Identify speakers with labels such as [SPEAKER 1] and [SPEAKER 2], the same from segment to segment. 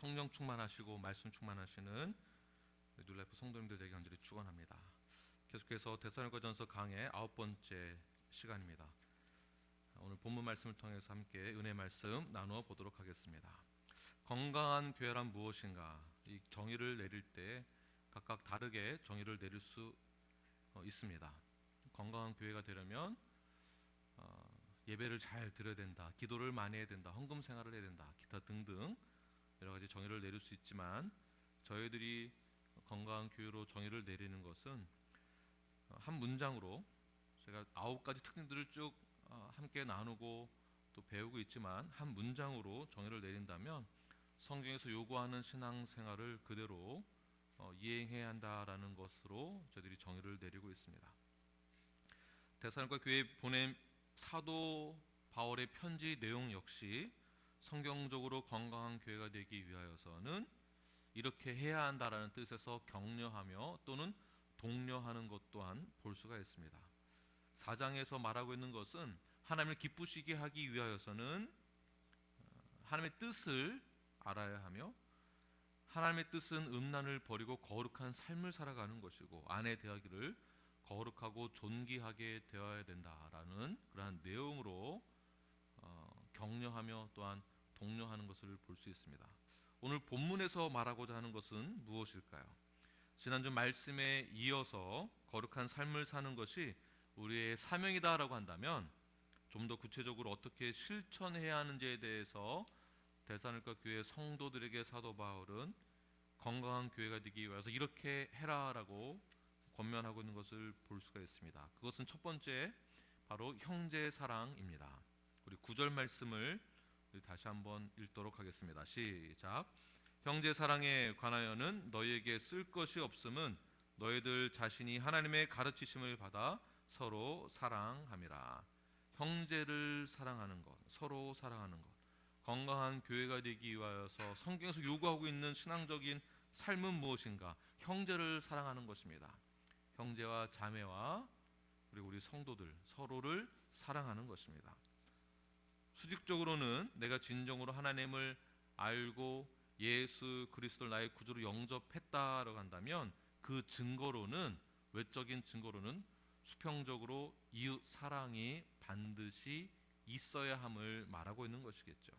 [SPEAKER 1] 성령 충만하시고 말씀 충만하시는 뉴라이프 성도님들 되기 간절히 축원합니다. 계속해서 데살로니가전서 강의 9번째 시간입니다. 오늘 본문 말씀을 통해서 함께 은혜 말씀 나누어 보도록 하겠습니다. 건강한 교회란 무엇인가? 이 정의를 내릴 때 각각 다르게 정의를 내릴 수 있습니다. 건강한 교회가 되려면 예배를 잘 드려야 된다, 기도를 많이 해야 된다, 헌금 생활을 해야 된다, 기타 등등 여러 가지 정의를 내릴 수 있지만, 저희들이 건강한 교회로 정의를 내리는 것은 한 문장으로, 제가 9가지 특징들을 쭉 함께 나누고 또 배우고 있지만, 한 문장으로 정의를 내린다면 성경에서 요구하는 신앙생활을 그대로 이행해야 한다라는 것으로 저희들이 정의를 내리고 있습니다. 데살로니가 교회에 보낸 사도 바울의 편지 내용 역시 성경적으로 건강한 교회가 되기 위하여서는 이렇게 해야 한다라는 뜻에서 격려하며 또는 독려하는 것 또한 볼 수가 있습니다. 4장에서 말하고 있는 것은 하나님을 기쁘시게 하기 위하여서는 하나님의 뜻을 알아야 하며, 하나님의 뜻은 음란을 버리고 거룩한 삶을 살아가는 것이고, 아내 대하기를 거룩하고 존귀하게 되어야 된다라는 그러한 내용으로 격려하며 또한 독려하는 것을 볼 수 있습니다. 오늘 본문에서 말하고자 하는 것은 무엇일까요? 지난주 말씀에 이어서 거룩한 삶을 사는 것이 우리의 사명이다라고 한다면, 좀 더 구체적으로 어떻게 실천해야 하는지에 대해서 데살로니가 교회 성도들에게 사도 바울은 건강한 교회가 되기 위해서 이렇게 해라라고 권면하고 있는 것을 볼 수가 있습니다. 그것은 첫 번째, 바로 형제 사랑입니다. 우리 9절 말씀을 다시 한번 읽도록 하겠습니다. 시작. 형제 사랑에 관하여는 너희에게 쓸 것이 없음은 너희들 자신이 하나님의 가르치심을 받아 서로 사랑함이라. 형제를 사랑하는 것, 서로 사랑하는 것, 건강한 교회가 되기 위하여서 성경에서 요구하고 있는 신앙적인 삶은 무엇인가? 형제를 사랑하는 것입니다. 형제와 자매와 그리고 우리 성도들 서로를 사랑하는 것입니다. 수직적으로는 내가 진정으로 하나님을 알고 예수 그리스도를 나의 구주로 영접했다라고 한다면, 그 증거로는, 외적인 증거로는 수평적으로 이웃 사랑이 반드시 있어야 함을 말하고 있는 것이겠죠.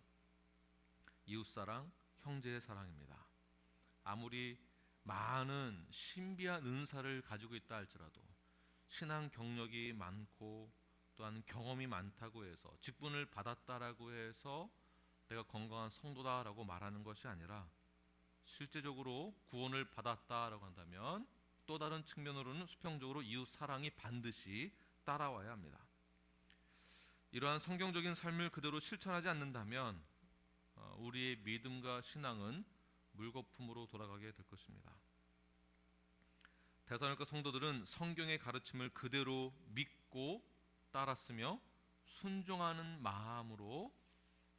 [SPEAKER 1] 이웃 사랑, 형제의 사랑입니다. 아무리 많은 신비한 은사를 가지고 있다 할지라도, 신앙 경력이 많고 또한 경험이 많다고 해서, 직분을 받았다라고 해서 내가 건강한 성도다라고 말하는 것이 아니라, 실제적으로 구원을 받았다라고 한다면 또 다른 측면으로는 수평적으로 이웃 사랑이 반드시 따라와야 합니다. 이러한 성경적인 삶을 그대로 실천하지 않는다면 우리의 믿음과 신앙은 물거품으로 돌아가게 될 것입니다. 데살로니가 성도들은 성경의 가르침을 그대로 믿고 따랐으며 순종하는 마음으로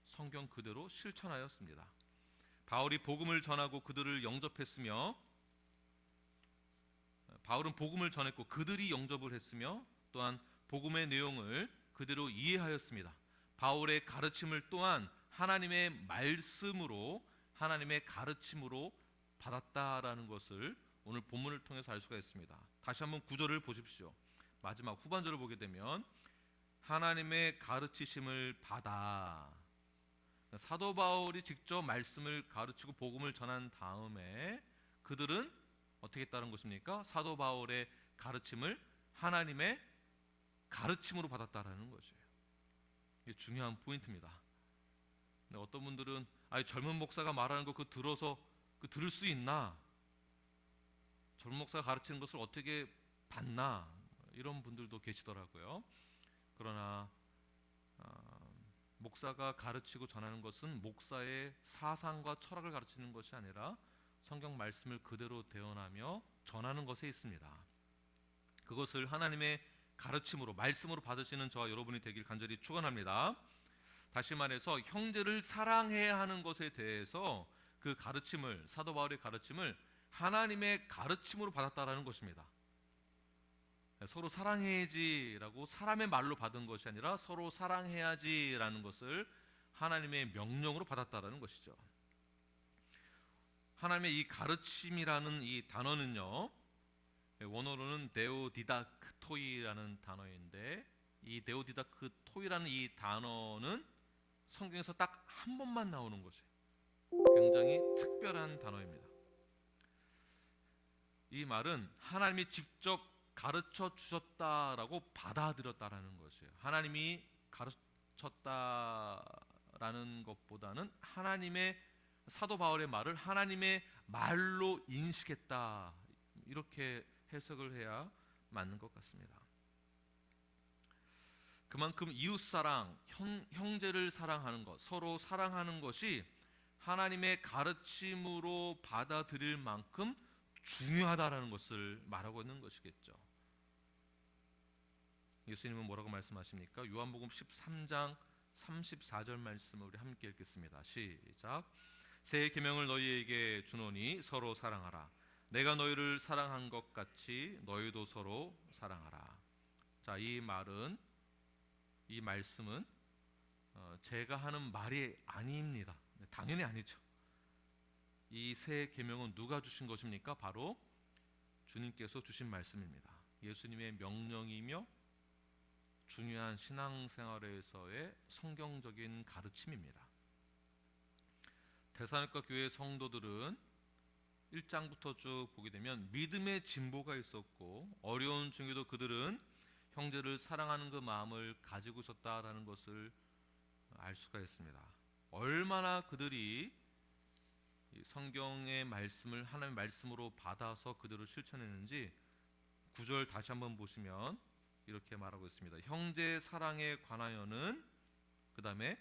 [SPEAKER 1] 성경 그대로 실천하였습니다. 바울이 복음을 전하고 그들을 영접했으며, 바울은 복음을 전했고 그들이 영접을 했으며, 또한 복음의 내용을 그대로 이해하였습니다. 바울의 가르침을 또한 하나님의 말씀으로, 하나님의 가르침으로 받았다라는 것을 오늘 본문을 통해서 알 수가 있습니다. 다시 한번 9절을 보십시오. 마지막 후반절을 보게 되면 하나님의 가르치심을 받아, 사도 바울이 직접 말씀을 가르치고 복음을 전한 다음에 그들은 어떻게 했다는 것입니까? 사도 바울의 가르침을 하나님의 가르침으로 받았다라는 것이에요. 이게 중요한 포인트입니다. 어떤 분들은 젊은 목사가 말하는 거 그거 들어서 들을 수 있나? 젊은 목사가 가르치는 것을 어떻게 받나? 이런 분들도 계시더라고요. 그러나 목사가 가르치고 전하는 것은 목사의 사상과 철학을 가르치는 것이 아니라 성경 말씀을 그대로 대언하며 전하는 것에 있습니다. 그것을 하나님의 가르침으로, 말씀으로 받으시는 저와 여러분이 되길 간절히 축원합니다. 다시 말해서 형제를 사랑해야 하는 것에 대해서 그 가르침을, 사도 바울의 가르침을 하나님의 가르침으로 받았다라는 것입니다. 서로 사랑해야지라고 사람의 말로 받은 것이 아니라 서로 사랑해야지라는 것을 하나님의 명령으로 받았다라는 것이죠. 하나님의 이 가르침이라는 이 단어는요, 원어로는 데오디다크토이라는 단어인데, 이 데오디다크토이라는 이 단어는 성경에서 딱 한 번만 나오는 것이에요. 굉장히 특별한 단어입니다. 이 말은 하나님이 직접 가르쳐 주셨다라고 받아들였다라는 것이에요. 하나님이 가르쳤다라는 것보다는 하나님의, 사도 바울의 말을 하나님의 말로 인식했다, 이렇게 해석을 해야 맞는 것 같습니다. 그만큼 이웃사랑, 형제를 사랑하는 것, 서로 사랑하는 것이 하나님의 가르침으로 받아들일 만큼 중요하다라는 것을 말하고 있는 것이겠죠. 예수님은 뭐라고 말씀하십니까? 요한복음 13장 34절 말씀을 우리 함께 읽겠습니다. 시작. 새 계명을 너희에게 주노니 서로 사랑하라. 내가 너희를 사랑한 것 같이 너희도 서로 사랑하라. 자, 이 말씀은 제가 하는 말이 아닙니다. 당연히 아니죠. 이 새 계명은 누가 주신 것입니까? 바로 주님께서 주신 말씀입니다. 예수님의 명령이며 중요한 신앙생활에서의 성경적인 가르침입니다. 데살로니가 교회 성도들은 1장부터 쭉 보게 되면 믿음의 진보가 있었고, 어려운 중에도 그들은 형제를 사랑하는 그 마음을 가지고 있었다라는 것을 알 수가 있습니다. 얼마나 그들이 성경의 말씀을 하나님의 말씀으로 받아서 그대로 실천했는지 9절 다시 한번 보시면 이렇게 말하고 있습니다. 형제 사랑에 관하여는, 그 다음에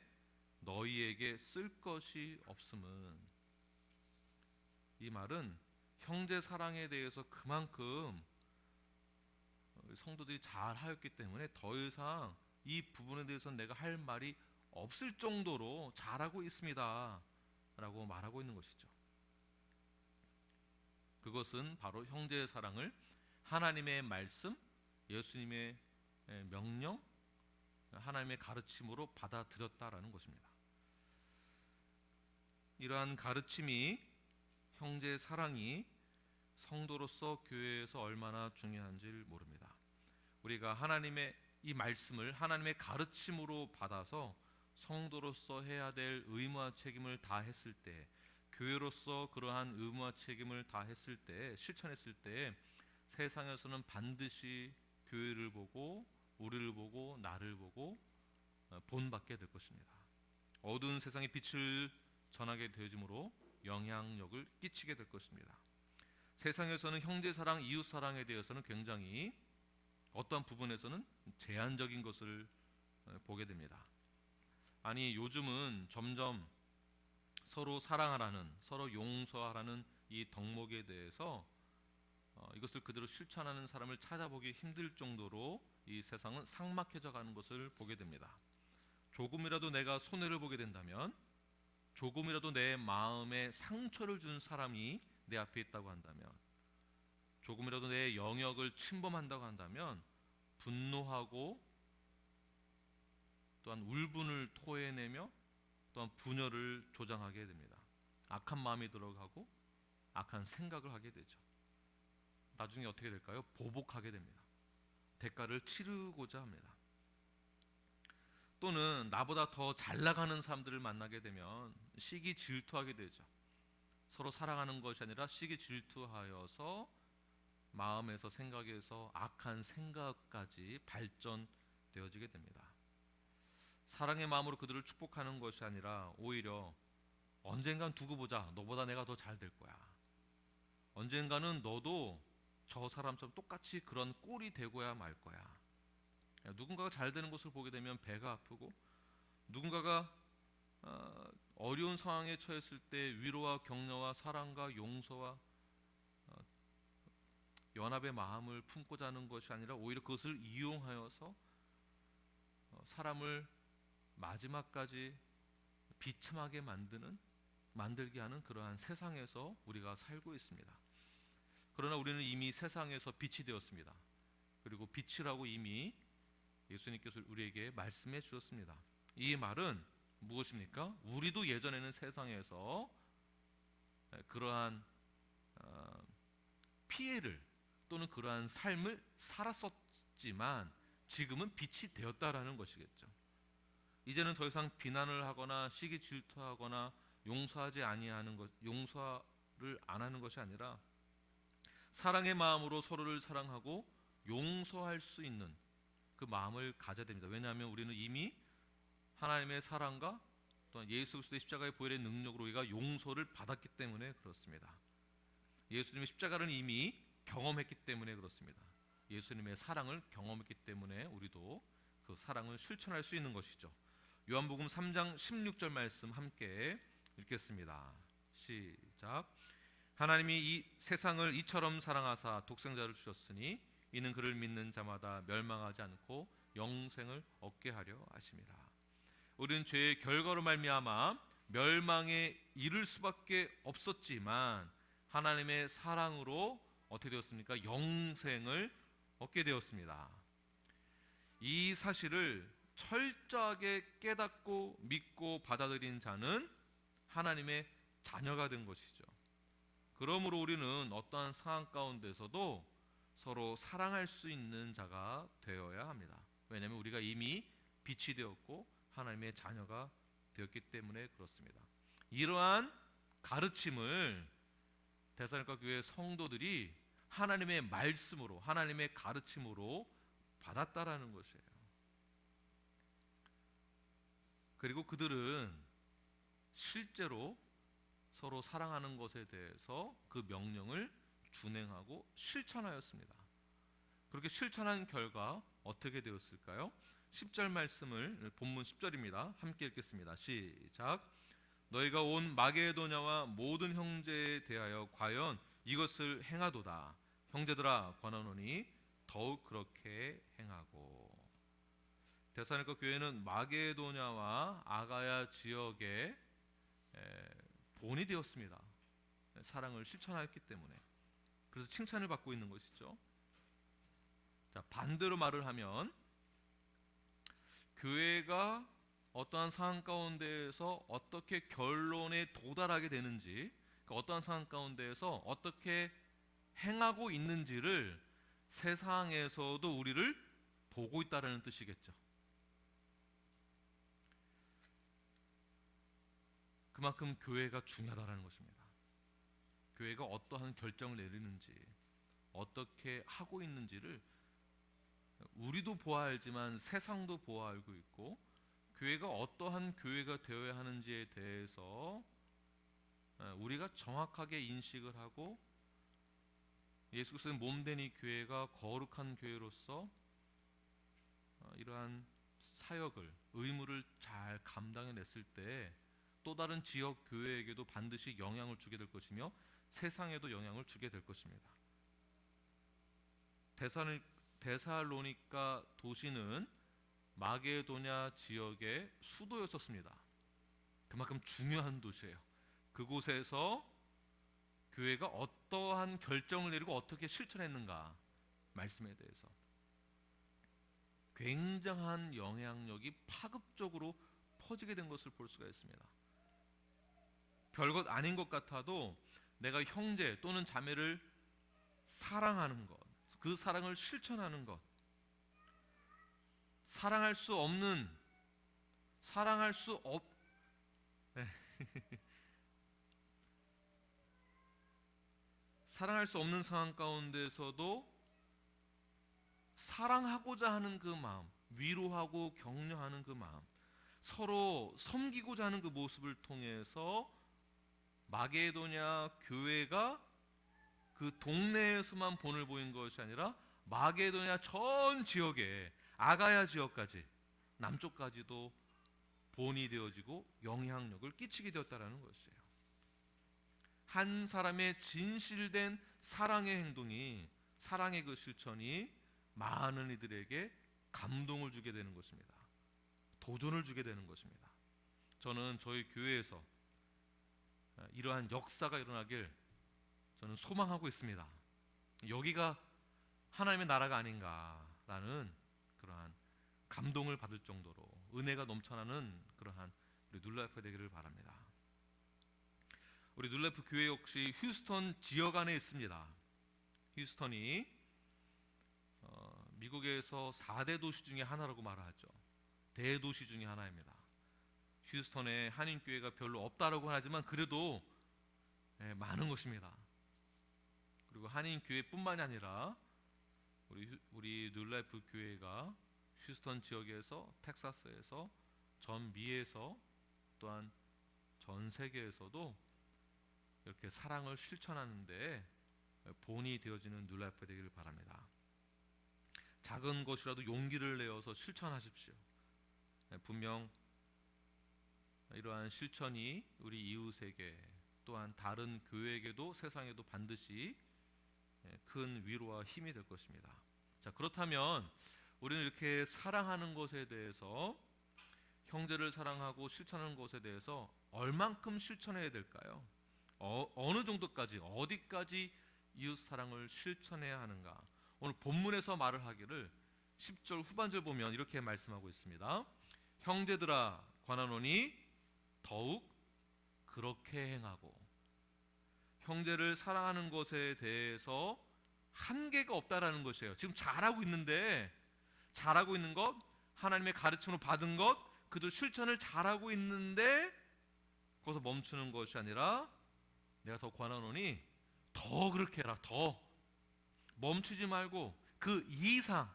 [SPEAKER 1] 너희에게 쓸 것이 없음은, 이 말은 형제 사랑에 대해서 그만큼 성도들이 잘 하였기 때문에 더 이상 이 부분에 대해서 내가 할 말이 없을 정도로 잘하고 있습니다 라고 말하고 있는 것이죠. 그것은 바로 형제의 사랑을 하나님의 말씀, 예수님의 명령, 하나님의 가르침으로 받아들였다라는 것입니다. 이러한 가르침이, 형제의 사랑이 성도로서 교회에서 얼마나 중요한지를 모릅니다. 우리가 하나님의 이 말씀을 하나님의 가르침으로 받아서 성도로서 해야 될 의무와 책임을 다했을 때, 교회로서 그러한 의무와 책임을 다했을 때, 실천했을 때 세상에서는 반드시 교회를 보고, 우리를 보고, 나를 보고 본받게 될 것입니다. 어두운 세상에 빛을 전하게 되어짐으로 영향력을 끼치게 될 것입니다. 세상에서는 형제사랑, 이웃사랑에 대해서는 굉장히 어떠한 부분에서는 제한적인 것을 보게 됩니다. 아니, 요즘은 점점 서로 사랑하라는, 서로 용서하라는 이 덕목에 대해서 이것을 그대로 실천하는 사람을 찾아보기 힘들 정도로 이 세상은 삭막해져 가는 것을 보게 됩니다. 조금이라도 내가 손해를 보게 된다면, 조금이라도 내 마음에 상처를 준 사람이 내 앞에 있다고 한다면, 조금이라도 내 영역을 침범한다고 한다면 분노하고, 또한 울분을 토해내며, 또한 분열을 조장하게 됩니다. 악한 마음이 들어가고 악한 생각을 하게 되죠. 나중에 어떻게 될까요? 보복하게 됩니다. 대가를 치르고자 합니다. 또는 나보다 더 잘 나가는 사람들을 만나게 되면 시기 질투하게 되죠. 서로 사랑하는 것이 아니라 시기 질투하여서 마음에서, 생각에서 악한 생각까지 발전되어지게 됩니다. 사랑의 마음으로 그들을 축복하는 것이 아니라 오히려 언젠간 두고 보자, 너보다 내가 더 잘 될 거야, 언젠가는 너도 저 사람처럼 똑같이 그런 꼴이 되고야 말 거야. 누군가가 잘 되는 것을 보게 되면 배가 아프고, 누군가가 어려운 상황에 처했을 때 위로와 격려와 사랑과 용서와 연합의 마음을 품고자 하는 것이 아니라 오히려 그것을 이용하여서 사람을 마지막까지 비참하게 만들게 하는 그러한 세상에서 우리가 살고 있습니다. 그러나 우리는 이미 세상에서 빛이 되었습니다. 그리고 빛이라고 이미 예수님께서 우리에게 말씀해 주셨습니다. 이 말은 무엇입니까? 우리도 예전에는 세상에서 그러한 피해를 또는 그러한 삶을 살았었지만 지금은 빛이 되었다라는 것이겠죠. 이제는 더 이상 비난을 하거나 시기 질투하거나 용서하지 아니하는 것, 용서를 안 하는 것이 아니라 사랑의 마음으로 서로를 사랑하고 용서할 수 있는 그 마음을 가져야 됩니다. 왜냐하면 우리는 이미 하나님의 사랑과 또한 예수 그리스도의 십자가의 보혈의 능력으로 우리가 용서를 받았기 때문에 그렇습니다. 예수님의 십자가를 이미 경험했기 때문에 그렇습니다. 예수님의 사랑을 경험했기 때문에 우리도 그 사랑을 실천할 수 있는 것이죠. 요한복음 3장 16절 말씀 함께 읽겠습니다. 시작. 하나님이 이 세상을 이처럼 사랑하사 독생자를 주셨으니 이는 그를 믿는 자마다 멸망하지 않고 영생을 얻게 하려 하심이라. 우리는 죄의 결과로 말미암아 멸망에 이를 수밖에 없었지만 하나님의 사랑으로 어떻게 되었습니까? 영생을 얻게 되었습니다. 이 사실을 철저하게 깨닫고 믿고 받아들인 자는 하나님의 자녀가 된 것이죠. 그러므로 우리는 어떠한 상황 가운데서도 서로 사랑할 수 있는 자가 되어야 합니다. 왜냐하면 우리가 이미 빛이 되었고 하나님의 자녀가 되었기 때문에 그렇습니다. 이러한 가르침을 데살로니가 교회 성도들이 하나님의 말씀으로, 하나님의 가르침으로 받았다라는 것이에요. 그리고 그들은 실제로 서로 사랑하는 것에 대해서 그 명령을 준행하고 실천하였습니다. 그렇게 실천한 결과 어떻게 되었을까요? 10절 말씀을, 본문 10절입니다. 함께 읽겠습니다. 시작. 너희가 온 마게도냐와 모든 형제에 대하여 과연 이것을 행하도다. 형제들아 권하노니 더욱 그렇게 행하고. 데살로니가 교회는 마게도냐와 아가야 지역에 본이 되었습니다. 사랑을 실천하였기 때문에. 그래서 칭찬을 받고 있는 것이죠. 자, 반대로 말을 하면 교회가 어떠한 상황 가운데에서 어떻게 결론에 도달하게 되는지, 어떠한 상황 가운데에서 어떻게 행하고 있는지를 세상에서도 우리를 보고 있다는 뜻이겠죠. 그만큼 교회가 중요하다는 것입니다. 교회가 어떠한 결정을 내리는지, 어떻게 하고 있는지를 우리도 보아 알지만 세상도 보아 알고 있고, 교회가 어떠한 교회가 되어야 하는지에 대해서 우리가 정확하게 인식을 하고 예수 그리스도의 몸된 이 교회가 거룩한 교회로서 이러한 사역을, 의무를 잘 감당해냈을 때 또 다른 지역 교회에게도 반드시 영향을 주게 될 것이며 세상에도 영향을 주게 될 것입니다. 데살로니가 도시는 마게도냐 지역의 수도였었습니다. 그만큼 중요한 도시예요. 그곳에서 교회가 어떠한 결정을 내리고 어떻게 실천했는가, 말씀에 대해서 굉장한 영향력이 파급적으로 퍼지게 된 것을 볼 수가 있습니다. 별것 아닌 것 같아도 내가 형제 또는 자매를 사랑하는 것, 그 사랑을 실천하는 것, 사랑할 수 없는 상황 가운데서도 사랑하고자 하는 그 마음, 위로하고 격려하는 그 마음, 서로 섬기고자 하는 그 모습을 통해서 마게도냐 교회가 그 동네에서만 본을 보인 것이 아니라 마게도냐 전 지역에, 아가야 지역까지, 남쪽까지도 본이 되어지고 영향력을 끼치게 되었다는 것이에요. 한 사람의 진실된 사랑의 행동이, 사랑의 그 실천이 많은 이들에게 감동을 주게 되는 것입니다. 도전을 주게 되는 것입니다. 저는 저희 교회에서 이러한 역사가 일어나길 저는 소망하고 있습니다. 여기가 하나님의 나라가 아닌가라는 그러한 감동을 받을 정도로 은혜가 넘쳐나는 그러한 우리 눌라이프가 되기를 바랍니다. 우리 눌레프 교회 역시 휴스턴 지역 안에 있습니다. 휴스턴이 미국에서 4대 도시 중에 하나라고 말하죠. 대도시 중에 하나입니다. 휴스턴에 한인교회가 별로 없다라고 하지만 그래도 많은 것입니다. 그리고 한인교회뿐만이 아니라 우리 뉴라이프 교회가 휴스턴 지역에서, 텍사스에서, 전 미에서, 또한 전 세계에서도 이렇게 사랑을 실천하는데 본이 되어지는 뉴라이프 되기를 바랍니다. 작은 것이라도 용기를 내어서 실천하십시오. 분명 이러한 실천이 우리 이웃에게, 또한 다른 교회에게도, 세상에도 반드시 큰 위로와 힘이 될 것입니다. 자, 그렇다면 우리는 이렇게 사랑하는 것에 대해서, 형제를 사랑하고 실천하는 것에 대해서 얼만큼 실천해야 될까요? 어느 정도까지, 어디까지 이웃 사랑을 실천해야 하는가? 오늘 본문에서 말을 하기를 10절 후반절 보면 이렇게 말씀하고 있습니다. 형제들아 관하노니 더욱 그렇게 행하고. 형제를 사랑하는 것에 대해서 한계가 없다라는 것이에요. 지금 잘하고 있는데, 잘하고 있는 것, 하나님의 가르침을 받은 것, 그도 실천을 잘하고 있는데 거기서 멈추는 것이 아니라 내가 더 권하노니 더 그렇게 해라. 더 멈추지 말고 그 이상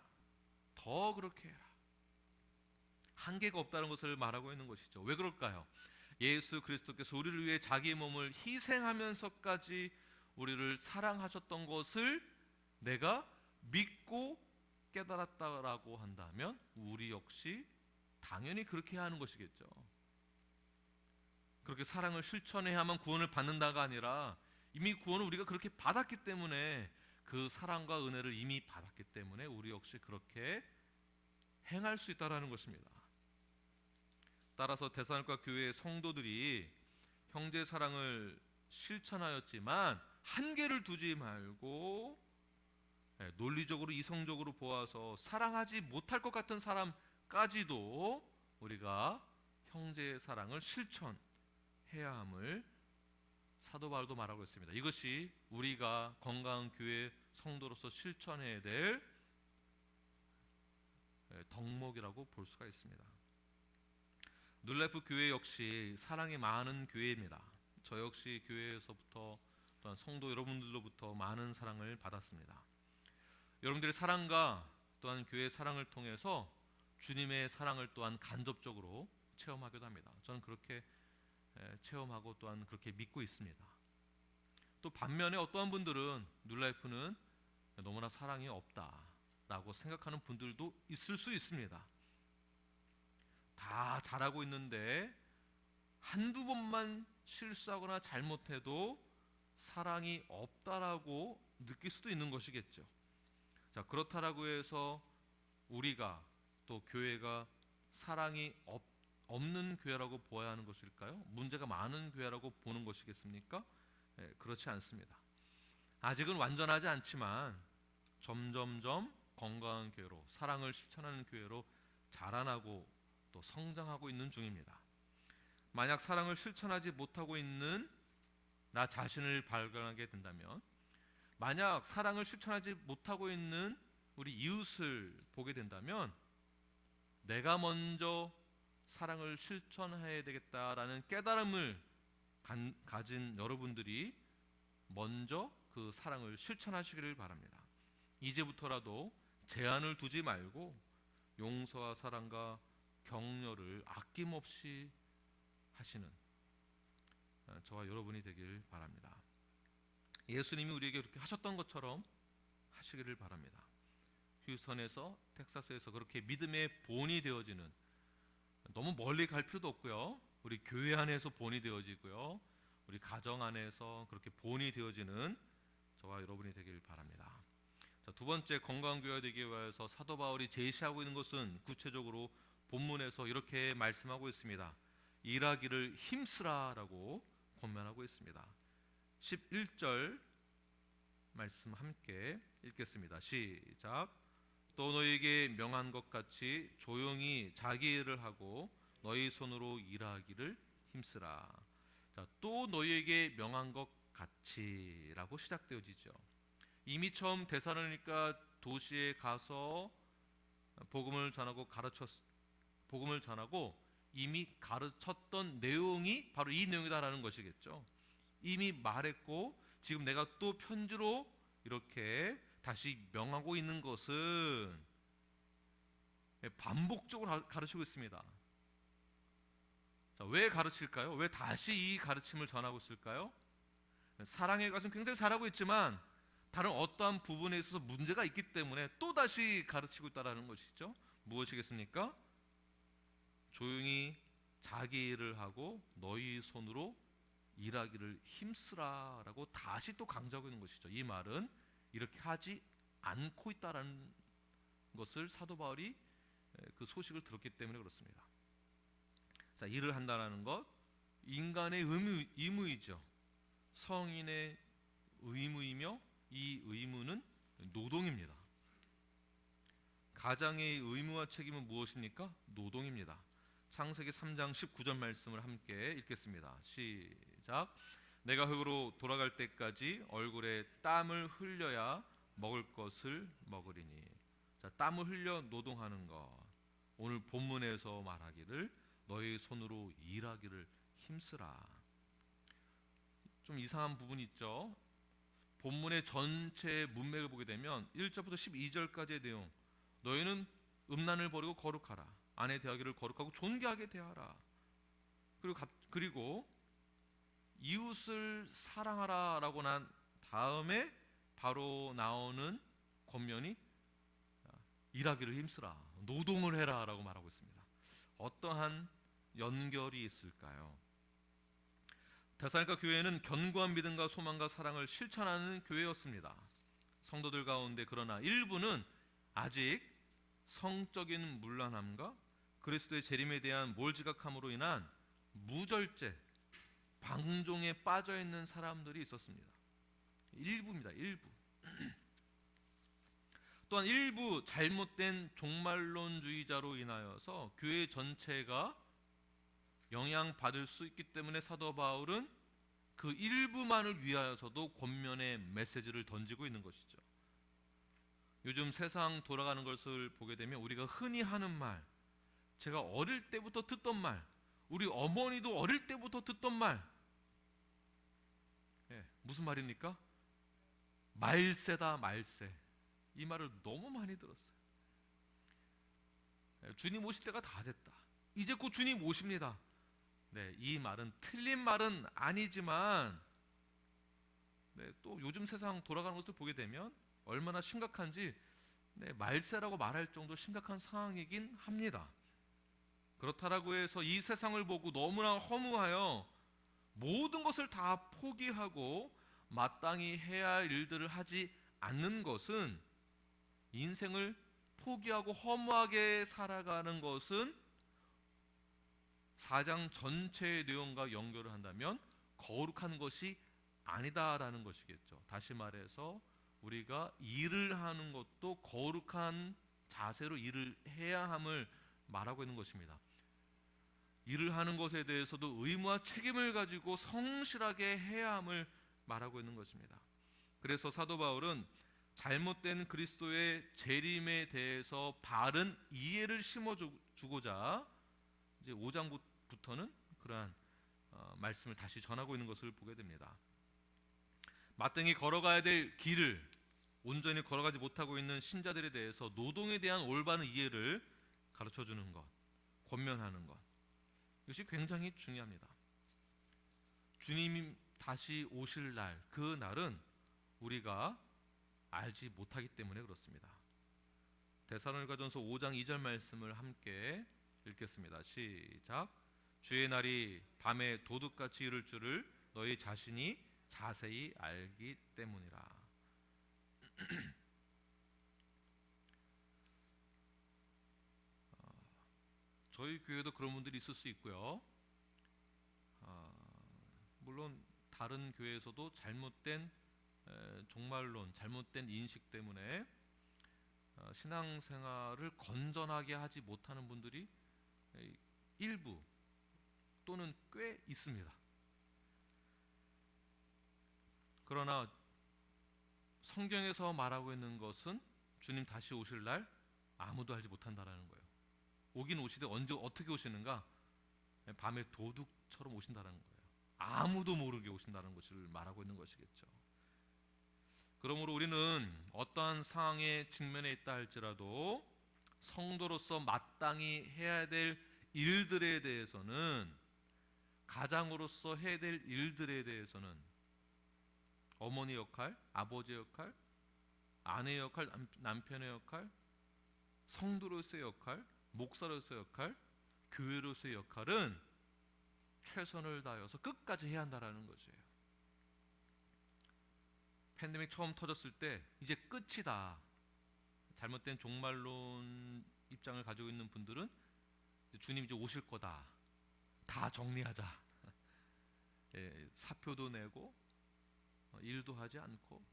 [SPEAKER 1] 더 그렇게 해라. 한계가 없다는 것을 말하고 있는 것이죠. 왜 그럴까요? 예수 그리스도께서 우리를 위해 자기의 몸을 희생하면서까지 우리를 사랑하셨던 것을 내가 믿고 깨달았다라고 한다면 우리 역시 당연히 그렇게 해야 하는 것이겠죠. 그렇게 사랑을 실천해야만 구원을 받는다가 아니라 이미 구원을 우리가 그렇게 받았기 때문에, 그 사랑과 은혜를 이미 받았기 때문에 우리 역시 그렇게 행할 수 있다라는 것입니다. 따라서 데살로니가 교회의 성도들이 형제 사랑을 실천하였지만 한계를 두지 말고 논리적으로, 이성적으로 보아서 사랑하지 못할 것 같은 사람까지도 우리가 형제의 사랑을 실천해야 함을 사도 바울도 말하고 있습니다. 이것이 우리가 건강한 교회 성도로서 실천해야 될 덕목이라고 볼 수가 있습니다. 눌레프 교회 역시 사랑이 많은 교회입니다. 저 역시 교회에서부터, 또한 성도 여러분들로부터 많은 사랑을 받았습니다. 여러분들의 사랑과 또한 교회의 사랑을 통해서 주님의 사랑을 또한 간접적으로 체험하기도 합니다. 저는 그렇게 체험하고 또한 그렇게 믿고 있습니다. 또 반면에 어떠한 분들은 뉴라이프는 너무나 사랑이 없다라고 생각하는 분들도 있을 수 있습니다. 다 잘하고 있는데 한두 번만 실수하거나 잘못해도 사랑이 없다라고 느낄 수도 있는 것이겠죠. 자, 그렇다라고 해서 우리가, 또 교회가 사랑이 없는 교회라고 보아야 하는 것일까요? 문제가 많은 교회라고 보는 것이겠습니까? 그렇지 않습니다. 아직은 완전하지 않지만 점점점 건강한 교회로, 사랑을 실천하는 교회로 자라나고 또 성장하고 있는 중입니다. 만약 사랑을 실천하지 못하고 있는 나 자신을 발견하게 된다면, 만약 사랑을 실천하지 못하고 있는 우리 이웃을 보게 된다면, 내가 먼저 사랑을 실천해야 되겠다라는 깨달음을 가진 여러분들이 먼저 그 사랑을 실천하시기를 바랍니다. 이제부터라도 제한을 두지 말고 용서와 사랑과 격려를 아낌없이 하시는 저와 여러분이 되길 바랍니다. 예수님이 우리에게 그렇게 하셨던 것처럼 하시기를 바랍니다. 휴스턴에서, 텍사스에서 그렇게 믿음의 본이 되어지는, 너무 멀리 갈 필요도 없고요. 우리 교회 안에서 본이 되어지고요. 우리 가정 안에서 그렇게 본이 되어지는 저와 여러분이 되길 바랍니다. 자, 두 번째, 건강한 교회가 되기 위해서 사도 바울이 제시하고 있는 것은 구체적으로 본문에서 이렇게 말씀하고 있습니다. 일하기를 힘쓰라라고 권면하고 있습니다. 11절 말씀 함께 읽겠습니다. 시작. 또 너희에게 명한 것 같이 조용히 자기 일을 하고 너희 손으로 일하기를 힘쓰라. 자, 또 너희에게 명한 것 같이라고 시작되어지죠. 이미 처음 데살로니가 도시에 가서 복음을 전하고 이미 가르쳤던 내용이 바로 이 내용이다라는 것이겠죠. 이미 말했고 지금 내가 또 편지로 이렇게 다시 명하고 있는 것은 반복적으로 가르치고 있습니다. 자, 왜 가르칠까요? 왜 다시 이 가르침을 전하고 있을까요? 사랑의 것은 굉장히 잘하고 있지만 다른 어떠한 부분에 있어서 문제가 있기 때문에 또 다시 가르치고 있다라는 것이죠. 무엇이겠습니까? 조용히 자기 일을 하고 너희 손으로 일하기를 힘쓰라라고 다시 또 강조하고 있는 것이죠. 이 말은 이렇게 하지 않고 있다라는 것을 사도 바울이 그 소식을 들었기 때문에 그렇습니다. 자, 일을 한다라는 것, 인간의 의무이죠. 성인의 의무이며 이 의무는 노동입니다. 가장의 의무와 책임은 무엇입니까? 노동입니다. 창세기 3장 19절 말씀을 함께 읽겠습니다. 시작. 내가 흙으로 돌아갈 때까지 얼굴에 땀을 흘려야 먹을 것을 먹으리니. 자, 땀을 흘려 노동하는 것. 오늘 본문에서 말하기를 너희 손으로 일하기를 힘쓰라. 좀 이상한 부분이 있죠. 본문의 전체 문맥을 보게 되면 1절부터 12절까지의 내용, 너희는 음란을 버리고 거룩하라, 아내 대하기를 거룩하고 존귀하게 대하라, 그리고 이웃을 사랑하라라고 난 다음에 바로 나오는 권면이 일하기를 힘쓰라, 노동을 해라라고 말하고 있습니다. 어떠한 연결이 있을까요? 데살로니가 교회는 견고한 믿음과 소망과 사랑을 실천하는 교회였습니다. 성도들 가운데 그러나 일부는 아직 성적인 문란함과 그리스도의 재림에 대한 몰지각함으로 인한 무절제, 방종에 빠져 있는 사람들이 있었습니다. 일부입니다. 일부. 또한 일부 잘못된 종말론주의자로 인하여서 교회 전체가 영향받을 수 있기 때문에 사도 바울은 그 일부만을 위하여서도 권면의 메시지를 던지고 있는 것이죠. 요즘 세상 돌아가는 것을 보게 되면 우리가 흔히 하는 말, 제가 어릴 때부터 듣던 말, 우리 어머니도 어릴 때부터 듣던 말, 무슨 말입니까? 말세다 말세. 이 말을 너무 많이 들었어요. 주님 오실 때가 다 됐다. 이제 곧 주님 오십니다. 네, 이 말은 틀린 말은 아니지만 또 요즘 세상 돌아가는 것을 보게 되면 얼마나 심각한지 말세라고 말할 정도 심각한 상황이긴 합니다. 그렇다라고 해서 이 세상을 보고 너무나 허무하여 모든 것을 다 포기하고 마땅히 해야 할 일들을 하지 않는 것은, 인생을 포기하고 허무하게 살아가는 것은 4장 전체의 내용과 연결을 한다면 거룩한 것이 아니다라는 것이겠죠. 다시 말해서 우리가 일을 하는 것도 거룩한 자세로 일을 해야 함을 말하고 있는 것입니다. 일을 하는 것에 대해서도 의무와 책임을 가지고 성실하게 해야 함을 말하고 있는 것입니다. 그래서 사도 바울은 잘못된 그리스도의 재림에 대해서 바른 이해를 심어주고자 이제 5장부터는 그러한 말씀을 다시 전하고 있는 것을 보게 됩니다. 마땅히 걸어가야 될 길을 온전히 걸어가지 못하고 있는 신자들에 대해서 노동에 대한 올바른 이해를 가르쳐주는 것, 권면하는 것, 이것이 굉장히 중요합니다. 주님이 다시 오실 날, 그 날은 우리가 알지 못하기 때문에 그렇습니다. 데살로니가전서 5장 2절 말씀을 함께 읽겠습니다. 시작. 주의 날이 밤에 도둑같이 이를 줄을 너희 자신이 자세히 알기 때문이라. 저희 교회도 그런 분들이 있을 수 있고요. 물론 다른 교회에서도 잘못된 종말론, 잘못된 인식 때문에 신앙생활을 건전하게 하지 못하는 분들이 일부 또는 꽤 있습니다. 그러나 성경에서 말하고 있는 것은 주님 다시 오실 날 아무도 알지 못한다라는 거예요. 오긴 오시되 언제 어떻게 오시는가? 밤에 도둑처럼 오신다는 거예요. 아무도 모르게 오신다는 것을 말하고 있는 것이겠죠. 그러므로 우리는 어떠한 상황에 직면해 있다 할지라도 성도로서 마땅히 해야 될 일들에 대해서는, 가장으로서 해야 될 일들에 대해서는 어머니 역할, 아버지 역할, 아내 역할, 남편의 역할, 성도로서의 역할, 목사로서의 역할, 교회로서의 역할은 최선을 다해서 끝까지 해야 한다는 것이에요. 팬데믹 처음 터졌을 때 이제 끝이다, 잘못된 종말론 입장을 가지고 있는 분들은 주님 이제 오실 거다, 다 정리하자, 사표도 내고 일도 하지 않고,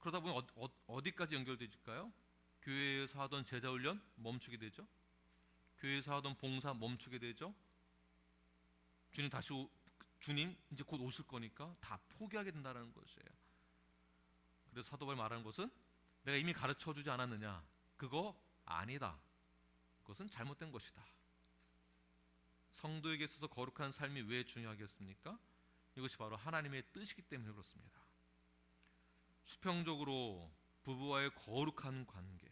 [SPEAKER 1] 그러다 보면 어디까지 연결되질까요? 교회에서 하던 제자훈련 멈추게 되죠. 교회에서 하던 봉사 멈추게 되죠. 주님 이제 곧 오실 거니까 다 포기하게 된다는 것이에요. 그래서 사도 바울이 말하는 것은, 내가 이미 가르쳐 주지 않았느냐? 그거 아니다. 그것은 잘못된 것이다. 성도에게 있어서 거룩한 삶이 왜 중요하겠습니까? 이것이 바로 하나님의 뜻이기 때문에 그렇습니다. 수평적으로 부부와의 거룩한 관계,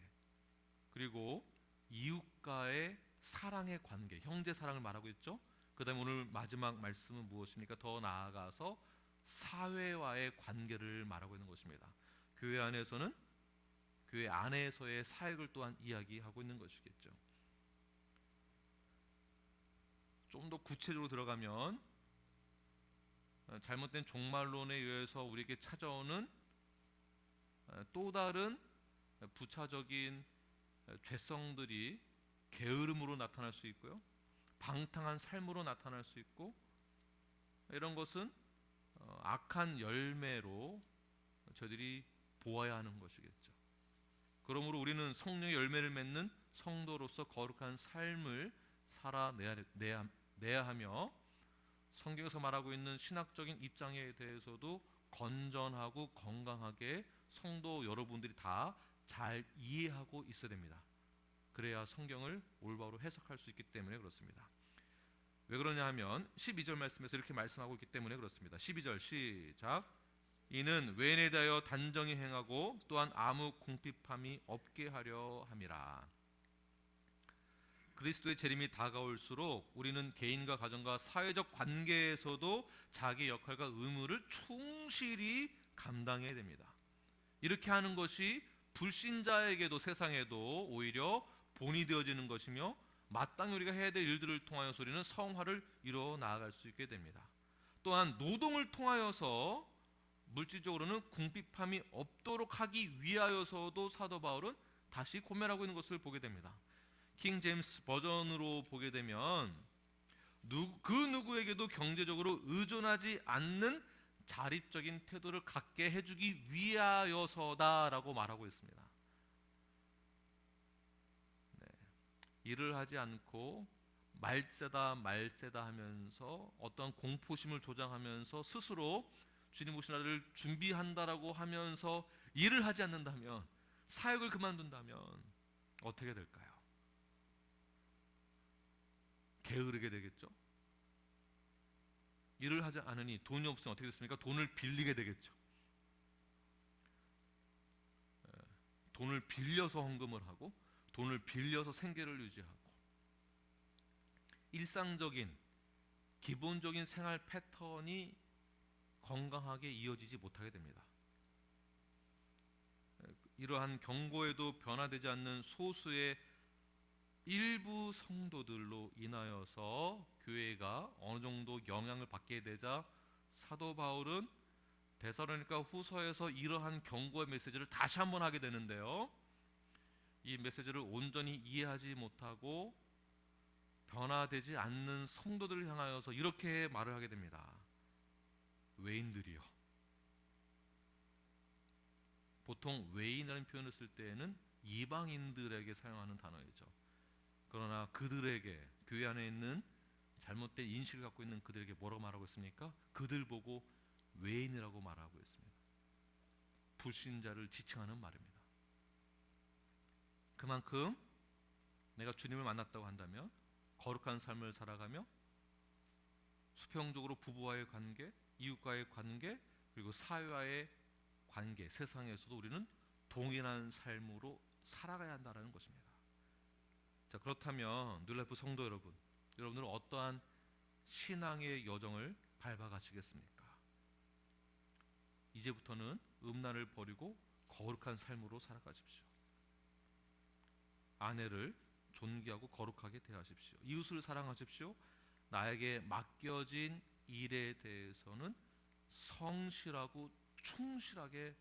[SPEAKER 1] 그리고 이웃과의 사랑의 관계, 형제 사랑을 말하고 있죠. 그 다음에 오늘 마지막 말씀은 무엇입니까? 더 나아가서 사회와의 관계를 말하고 있는 것입니다. 교회 안에서는 교회 안에서의 사역을 또한 이야기하고 있는 것이겠죠. 좀 더 구체적으로 들어가면, 잘못된 종말론에 의해서 우리에게 찾아오는 또 다른 부차적인 죄성들이 게으름으로 나타날 수 있고요, 방탕한 삶으로 나타날 수 있고, 이런 것은 악한 열매로 저희들이 보아야 하는 것이겠죠. 그러므로 우리는 성령의 열매를 맺는 성도로서 거룩한 삶을 살아내야 하며, 성경에서 말하고 있는 신학적인 입장에 대해서도 건전하고 건강하게 성도 여러분들이 다 잘 이해하고 있어야 됩니다. 그래야 성경을 올바로 해석할 수 있기 때문에 그렇습니다. 왜 그러냐 하면 12절 말씀에서 이렇게 말씀하고 있기 때문에 그렇습니다. 12절 시작. 이는 외인에 대하여 단정히 행하고 또한 아무 궁핍함이 없게 하려 함이라. 그리스도의 재림이 다가올수록 우리는 개인과 가정과 사회적 관계에서도 자기 역할과 의무를 충실히 감당해야 됩니다. 이렇게 하는 것이 불신자에게도 세상에도 오히려 본이 되어지는 것이며, 마땅히 우리가 해야 될 일들을 통하여서 우리는 성화를 이루어 나아갈 수 있게 됩니다. 또한 노동을 통하여서 물질적으로는 궁핍함이 없도록 하기 위하여서도 사도 바울은 다시 고면하고 있는 것을 보게 됩니다. 킹 제임스 버전으로 보게 되면, 그 누구에게도 경제적으로 의존하지 않는 자립적인 태도를 갖게 해주기 위하여서다라고 말하고 있습니다. 네. 일을 하지 않고 말세다 하면서 어떤 공포심을 조장하면서 스스로 주님 오신 날을 준비한다라고 하면서 일을 하지 않는다면, 사역을 그만둔다면 어떻게 될까요? 게으르게 되겠죠. 일을 하지 않으니 돈이 없으면 어떻게 됐습니까? 돈을 빌리게 되겠죠. 돈을 빌려서 헌금을 하고, 돈을 빌려서 생계를 유지하고, 일상적인 기본적인 생활 패턴이 건강하게 이어지지 못하게 됩니다. 이러한 경고에도 변화되지 않는 소수의 일부 성도들로 인하여서 교회가 어느 정도 영향을 받게 되자, 사도 바울은 데살로니가 후서에서 이러한 경고의 메시지를 다시 한번 하게 되는데요, 이 메시지를 온전히 이해하지 못하고 변화되지 않는 성도들을 향하여서 이렇게 말을 하게 됩니다. 외인들이요. 보통 외인이라는 표현을 쓸 때에는 이방인들에게 사용하는 단어이죠. 그러나 그들에게, 교회 안에 있는 잘못된 인식을 갖고 있는 그들에게 뭐라고 말하고 있습니까? 그들 보고 외인이라고 말하고 있습니다. 불신자를 지칭하는 말입니다. 그만큼 내가 주님을 만났다고 한다면 거룩한 삶을 살아가며 수평적으로 부부와의 관계, 이웃과의 관계, 그리고 사회와의 관계, 세상에서도 우리는 동일한 삶으로 살아가야 한다는 것입니다. 자, 그렇다면 뉴라이프 성도 여러분, 여러분들은 어떠한 신앙의 여정을 밟아가시겠습니까? 이제부터는 음란을 버리고 거룩한 삶으로 살아가십시오. 아내를 존귀하고 거룩하게 대하십시오. 이웃을 사랑하십시오. 나에게 맡겨진 일에 대해서는 성실하고 충실하게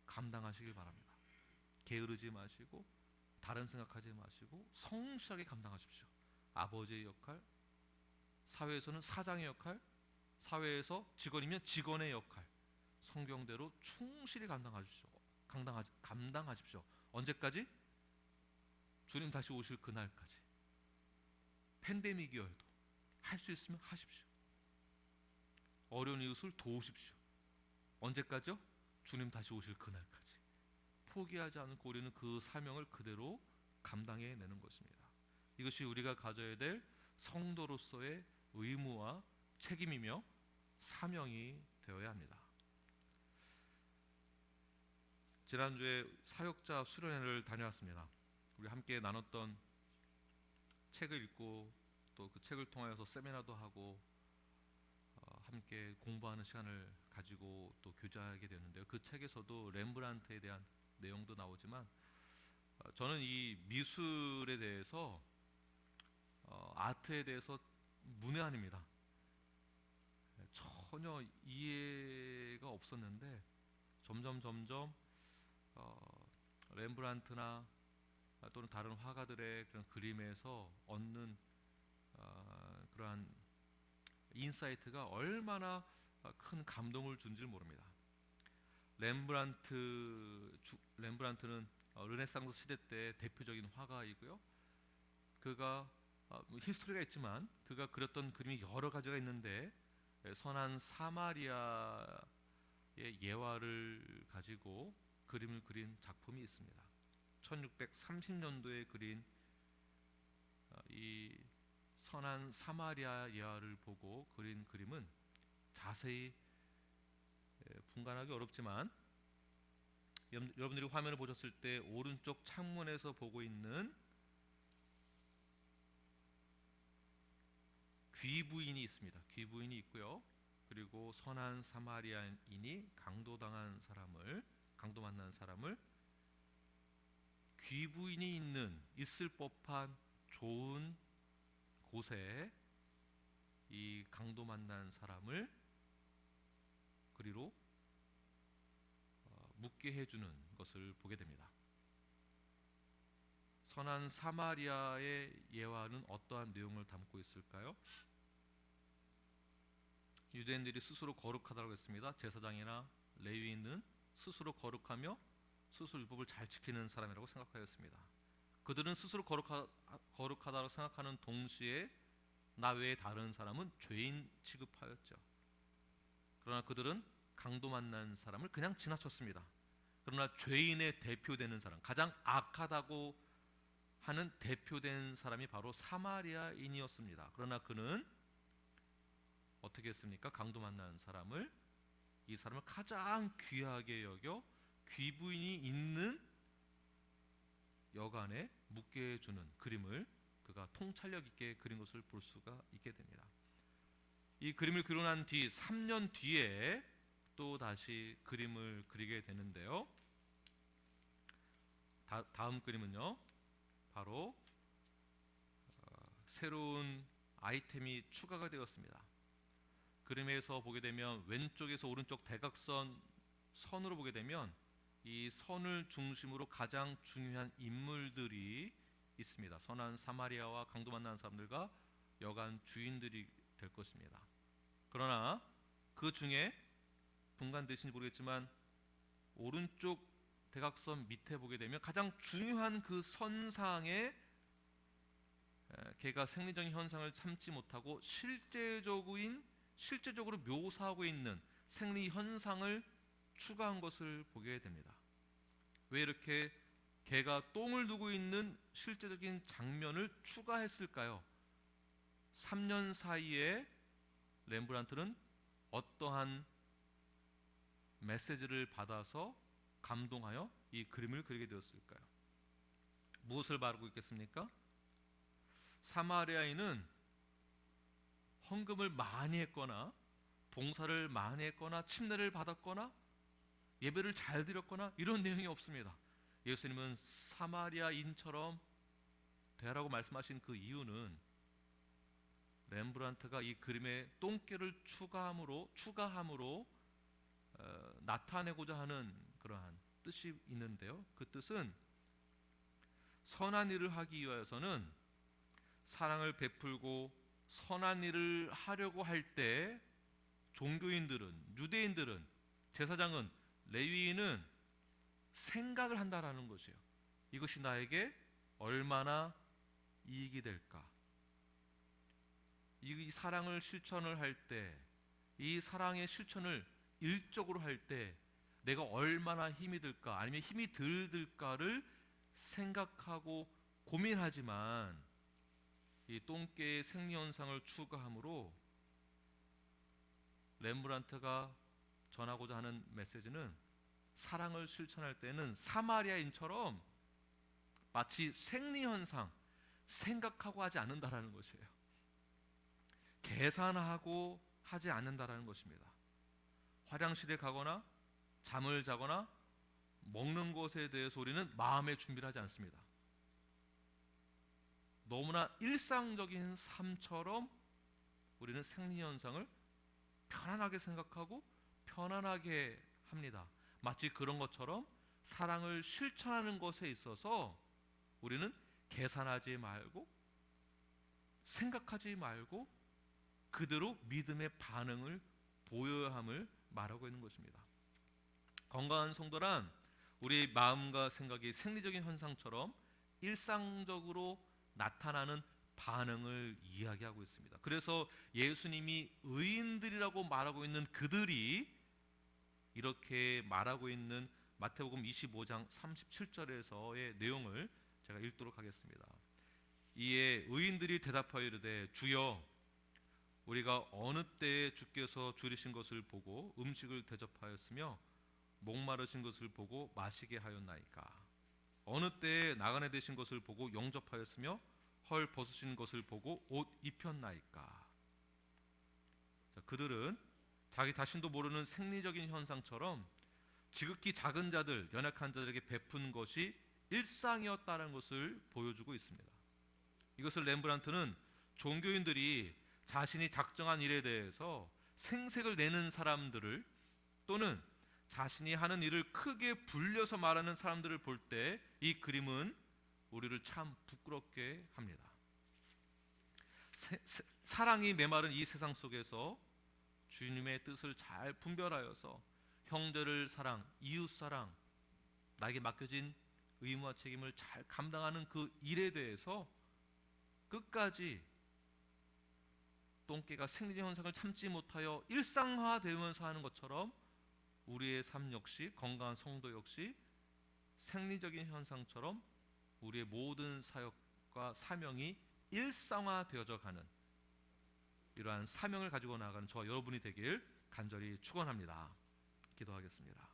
[SPEAKER 1] 감당하시길 바랍니다. 게으르지 마시고 다른 생각하지 마시고 성실하게 감당하십시오. 아버지의 역할, 사회에서는 사장의 역할, 사회에서 직원이면 직원의 역할, 성경대로 충실히 감당하십시오. 감당하십시오. 언제까지? 주님 다시 오실 그날까지. 팬데믹이어도 할 수 있으면 하십시오. 어려운 이웃을 도우십시오. 언제까지요? 주님 다시 오실 그날까지. 포기하지 않고 우리는 그 사명을 그대로 감당해내는 것입니다. 이것이 우리가 가져야 될 성도로서의 의무와 책임이며 사명이 되어야 합니다. 지난주에 사역자 수련회를 다녀왔습니다. 우리 함께 나눴던 책을 읽고 또 그 책을 통해서 세미나도 하고 함께 공부하는 시간을 가지고 또 교제하게 되는데요. 그 책에서도 렘브란트에 대한 내용도 나오지만 저는 이 미술에 대해서 아트에 대해서 문외한입니다. 전혀 이해가 없었는데 점점 렘브란트나 또는 다른 화가들의 그런 그림에서 얻는 그러한 인사이트가 얼마나 큰 감동을 준지 모릅니다. 렘브란트는 르네상스 시대 때 대표적인 화가이고요. 그가 히스토리가 있지만 그가 그렸던 그림이 여러 가지가 있는데 선한 사마리아의 예화를 가지고 그림을 그린 작품이 있습니다. 1630년도에 그린 이 선한 사마리아 예화를 보고 그린 그림은 자세히 분간하기 어렵지만 여러분들이 화면을 보셨을 때 오른쪽 창문에서 보고 있는 귀부인이 있습니다. 귀부인이 있고요. 그리고 선한 사마리아인이 강도 만난 사람을 귀부인이 있을 법한 좋은 곳에 이 강도 만난 사람을 그리로 묵게 해주는 것을 보게 됩니다. 선한 사마리아의 예화는 어떠한 내용을 담고 있을까요? 유대인들이 스스로 거룩하다고 했습니다. 제사장이나 레위인은 스스로 거룩하며 스스로 율법을 잘 지키는 사람이라고 생각하였습니다. 그들은 스스로 거룩하다고 생각하는 동시에 나 외에 다른 사람은 죄인 취급하였죠. 그러나 그들은 강도 만난 사람을 그냥 지나쳤습니다. 그러나 죄인의 대표되는 사람, 가장 악하다고 하는 대표된 사람이 바로 사마리아인이었습니다. 그러나 그는 어떻게 했습니까? 강도 만난 이 사람을 가장 귀하게 여겨 귀부인이 있는 여관에 묵게 해주는 그림을 그가 통찰력 있게 그린 것을 볼 수가 있게 됩니다. 이 그림을 그리고 난 뒤 3년 뒤에 또 다시 그림을 그리게 되는데요. 다음 그림은요, 바로 새로운 아이템이 추가가 되었습니다. 그림에서 보게 되면 왼쪽에서 오른쪽 대각선 선으로 보게 되면 이 선을 중심으로 가장 중요한 인물들이 있습니다. 선한 사마리아와 강도 만난 사람들과 여관 주인들이 될 것입니다. 그러나 그 중에 분간되신지 모르겠지만 오른쪽 대각선 밑에 보게 되면 가장 중요한 그 선상에 걔가 생리적인 현상을 참지 못하고 실제적으로 묘사하고 있는 생리 현상을 추가한 것을 보게 됩니다. 왜 이렇게 개가 똥을 두고 있는 실제적인 장면을 추가했을까요? 3년 사이에 렘브란트는 어떠한 메시지를 받아서 감동하여 이 그림을 그리게 되었을까요? 무엇을 말하고 있겠습니까? 사마리아인은 헌금을 많이 했거나 봉사를 많이 했거나 침례를 받았거나 예배를 잘 드렸거나 이런 내용이 없습니다. 예수님은 사마리아인처럼 되라고 말씀하신 그 이유는 렘브란트가 이 그림에 똥개를 추가함으로 나타내고자 하는 그러한 뜻이 있는데요. 그 뜻은 선한 일을 하기 위하여서는 사랑을 베풀고 선한 일을 하려고 할 때 종교인들은, 유대인들은, 제사장은, 레위인은 생각을 한다라는 것이에요. 이것이 나에게 얼마나 이익이 될까? 이 사랑을 실천을 할 때, 이 사랑의 실천을 일적으로 할 때 내가 얼마나 힘이 들까, 아니면 힘이 덜 들까를 생각하고 고민하지만 이 똥개의 생리현상을 추가함으로 렘브란트가 전하고자 하는 메시지는 사랑을 실천할 때는 사마리아인처럼 마치 생리현상 생각하고 하지 않는다라는 것이에요. 계산하고 하지 않는다라는 것입니다. 화장실에 가거나 잠을 자거나 먹는 것에 대해서 우리는 마음의 준비를 하지 않습니다. 너무나 일상적인 삶처럼 우리는 생리현상을 편안하게 생각하고 편안하게 합니다. 마치 그런 것처럼 사랑을 실천하는 것에 있어서 우리는 계산하지 말고 생각하지 말고 그대로 믿음의 반응을 보여야 함을 말하고 있는 것입니다. 건강한 성도란 우리의 마음과 생각이 생리적인 현상처럼 일상적으로 나타나는 반응을 이야기하고 있습니다. 그래서 예수님이 의인들이라고 말하고 있는 그들이 이렇게 말하고 있는 마태복음 25장 37절에서의 내용을 제가 읽도록 하겠습니다. 이에 의인들이 대답하여 이르되 주여 우리가 어느 때에 주께서 줄이신 것을 보고 음식을 대접하였으며 목마르신 것을 보고 마시게 하였나이까? 어느 때에 나그네 되신 것을 보고 영접하였으며 헐 벗으신 것을 보고 옷 입혔나이까? 자, 그들은 자기 자신도 모르는 생리적인 현상처럼 지극히 작은 자들, 연약한 자들에게 베푼 것이 일상이었다는 것을 보여주고 있습니다. 이것을 렘브란트는 종교인들이 자신이 작정한 일에 대해서 생색을 내는 사람들을 또는 자신이 하는 일을 크게 불려서 말하는 사람들을 볼 때 이 그림은 우리를 참 부끄럽게 합니다. 사랑이 메마른 이 세상 속에서 주님의 뜻을 잘 분별하여서 형제를 사랑, 이웃 사랑, 나에게 맡겨진 의무와 책임을 잘 감당하는 그 일에 대해서 끝까지 똥개가 생리적 현상을 참지 못하여 일상화되면서 하는 것처럼 우리의 삶 역시, 건강한 성도 역시 생리적인 현상처럼 우리의 모든 사역과 사명이 일상화되어져 가는 이러한 사명을 가지고 나아가는 저와 여러분이 되길 간절히 축원합니다. 기도하겠습니다.